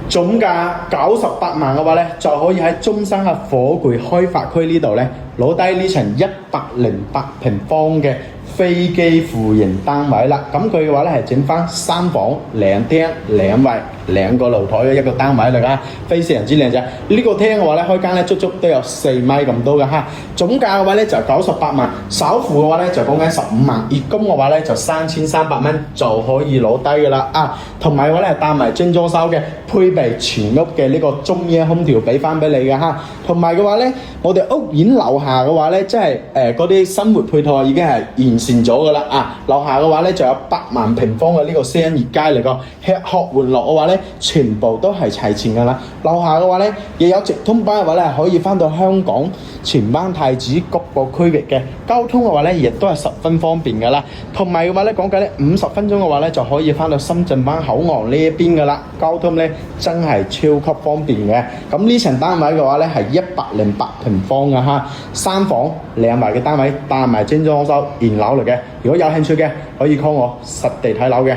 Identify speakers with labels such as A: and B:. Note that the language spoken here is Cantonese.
A: 總價98萬嘅話咧，就可以喺中山嘅火炬開發區呢度咧攞低呢層108平方嘅飛機戶型單位啦。咁佢嘅話咧係整翻3房2廳2衛2個露台嘅一個單位嚟㗎，非常之靚仔。呢個廳嘅話咧開間咧足足都有4米咁多㗎嚇。總價嘅話咧就98萬，首付嘅話咧就講緊15萬，月供嘅話咧就3300蚊就可以攞低㗎啦啊！同埋嘅話咧係帶埋精裝修嘅，配備全屋嘅呢個中央空調俾翻俾你嘅嚇。同埋嘅話咧，我哋屋苑樓下嘅話咧，即係嗰啲生活配套已經係完善咗㗎啦啊！樓下嘅話咧就有8萬平方嘅呢個商業街嚟個，吃喝玩樂嘅話咧全部都係齊全㗎啦。樓下嘅話咧亦有直通班嘅話咧可以翻到香港荃灣太子各個區域嘅，交通嘅話咧亦都係十分方便㗎啦。同埋嘅話咧講緊咧50分鐘嘅話咧就可以翻到深圳灣口岸呢一邊㗎啦，交通咧真係超級方便嘅。咁呢層單位嘅話咧係108平方㗎嚇，3房2衛嘅單位，帶埋精裝修，現樓嚟嘅。如果有興趣嘅可以 call 我實地睇樓嘅。